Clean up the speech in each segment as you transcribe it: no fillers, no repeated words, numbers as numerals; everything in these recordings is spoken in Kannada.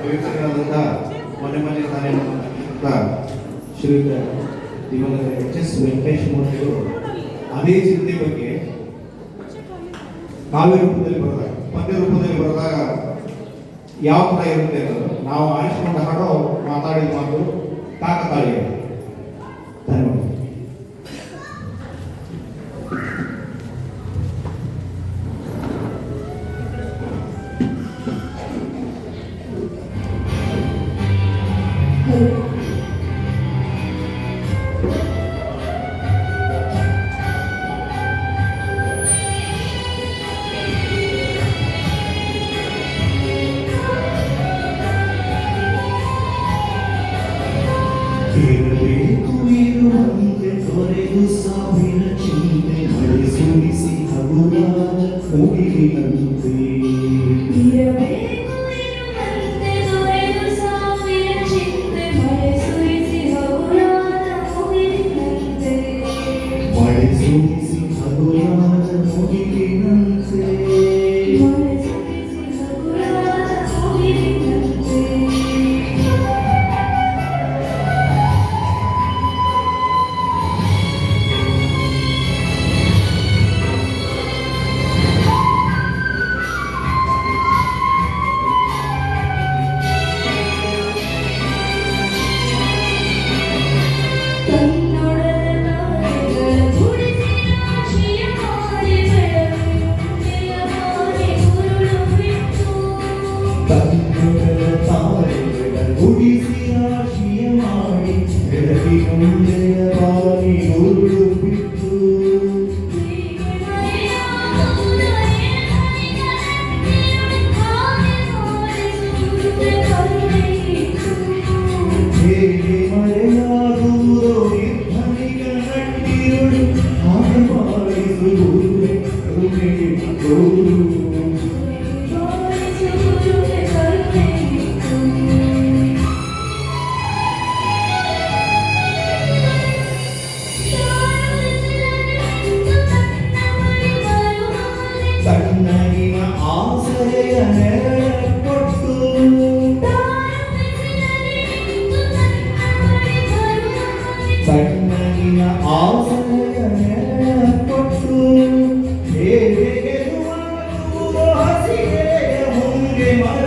ವ್ಯಕ್ತಿಗಳಾದಂಥ ಮೊನ್ನೆ ತಾನೇ ಶ್ರೀಯುತ ದಿವಂಗತ HS ವೆಂಕಟೇಶ್ ಮೂರ್ತಿಗಳು ಅದೇ ಚಿಂತೆ ಬಗ್ಗೆ ಕಾವ್ಯ ರೂಪದಲ್ಲಿ ಬರೆದಾಗ, ಪದ್ಯ ರೂಪದಲ್ಲಿ ಬರೆದಾಗ ಯಾವ ಥರ ಇರುತ್ತೆ ಅನ್ನೋದು ನಾವು ಆರಿಸಿಕೊಂಡ ಹಾಡೋ ಮಾತಾಡಿದ ಮಾತು ಕಾಕತಾಳೀಯ. ಧನ್ಯವಾದ. ಇರಬೇಕು ಇರುವಂತೆ ತೊರೆದು ಸಾವಿರ ಚಿಂತೆ ಮಳೆ ಸುರಿಸಿ ಹಗುರಾದ ಮುಗಿಲಿನಂತೆ. ಇರಬೇಕು ಇರುವಂತೆ ತೊರೆದು ಸಾವಿರ ಚಿಂತೆ ಮಳೆ ಸುರಿಸಿ ಹಗುರಾದ ಮುಗಿಲಿನಂತೆ. ಮಳೆ ಸುರಿಸಿ ಹಗುರಾದ ಮುಗಿಲಿನಂತೆ. ಮಳೆ ಸುರಿಸಿ ಹಗುರಾದ ಮುಗಿಲಿನಂತೆ. ತನ್ನೊಡಲ ತಾರೆಗಳ ಗುಡಿಸಿ ರಾಶಿಯ ಮಾಡಿ ಬೆಳಕಿನೊಂದೆಯ ಬಾರಿ ಉರುಳು ಬಿಟ್ಟು. ಹೇಗೆ ಮರೆಯಾಗುವುದೋ ನಿರ್ಧನಿಗ ನಟ್ಟಿರುಳು ಹಾಗೆ ಮಾಡಿಸುವುದು ಕರುಣೆಗೆ ತೋರು. ತಣ್ಣಗಿನ ಆಸರೆಯ ನೆರಳ ಕೊಟ್ಟು. ತಣ್ಣಗಿನ ಆಸರೆಯ ನೆರಳ ಕೊಟ್ಟು. ಹೇಗೆ ಗೆಲುವಾಗುವುದೋ ಹಸಿರೆಯ ಹೊಂಗೆ ಮರ.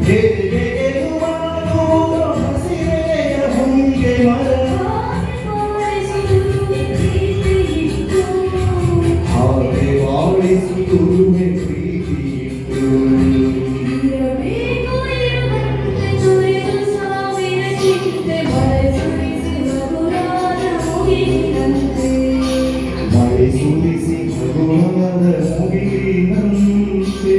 ಹೇಗೆ ಗೆಲುವಾಗುವುದೋ ಹಸಿರೆಯ ಹೊಂಗೆ ಮರ. ಹಾಗೆ ಬಾಳಿಸುತ್ತುರುವೆ ಪ್ರೀತಿಯಿಟ್ಟು. ಮಳೆ ಸುರಿಸಿ ಹಗುರಾದ ಮುಗಿಲಿನಂತೆ.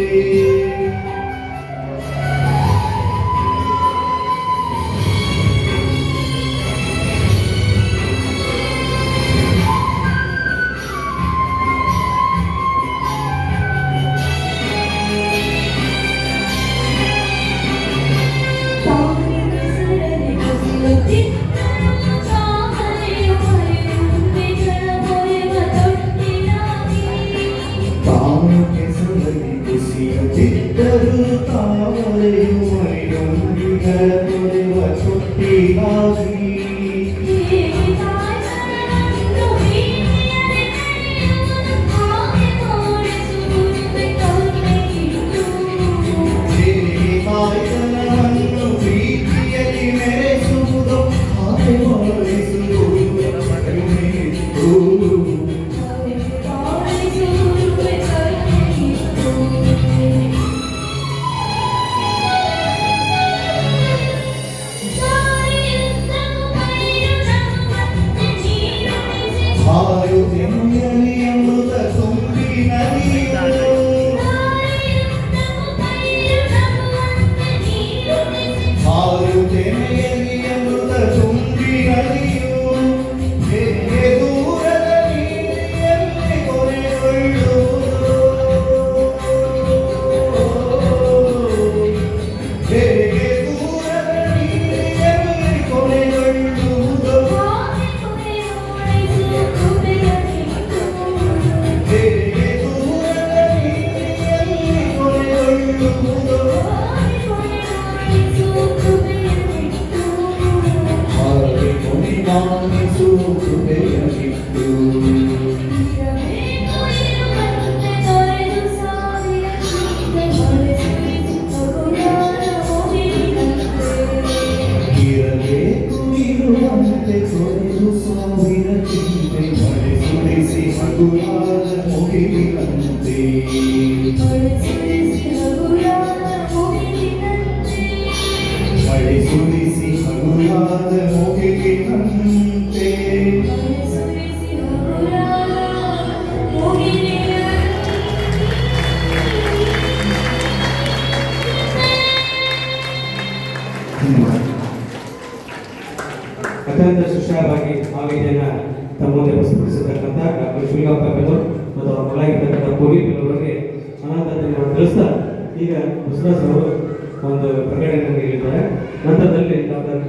ತಾನು ಕೆಸರಲ್ಲಿ ಹಗುರಾದ ಮುಗಿಲಿನಂತೆ ಮಳೆ ಸುರಿಸಿ ಹಗುರಾದ ಮುಗಿಲಿನಂತೆ ಮಳೆ ಸುರಿಸಿ ಹಗುರಾದ ಮುಗಿಲಿನಂತೆ ಮಳೆ ಸುರಿಸಿ ಹಗುರಾದ ಮುಗಿಲಿನಂತೆ ಅತ್ಯಂತ ಸುಶ್ರಾಯವಾಗಿ ಭಾವನೆಯನ್ನು ತಮ್ಮ ಮುಂದೆ ಪ್ರಸ್ತುತಪಡಿಸಿರ್ತಕ್ಕಂಥ ಡಾಕ್ಟರ್ ಶಿವಲಿಂಗಪ್ಪ ಬೆಲ್ಲೂರು ಮತ್ತು ಅವರ ಮಗಳಾಗಿರ್ತಕ್ಕಂಥ ಪೂರ್ವಿ ಬೆಲ್ಲೂರಿಗೆ ಅನಂತತೆಯನ್ನು ತಿಳಿಸ್ತಾ ಈಗ ಬಸವರಾಜ್ ಅವರು ಒಂದು ಪ್ರಕಟಣೆ ನೀಡಿದ್ದಾರೆ. ನಂತರದಲ್ಲಿ ಡಾಕ್ಟರ್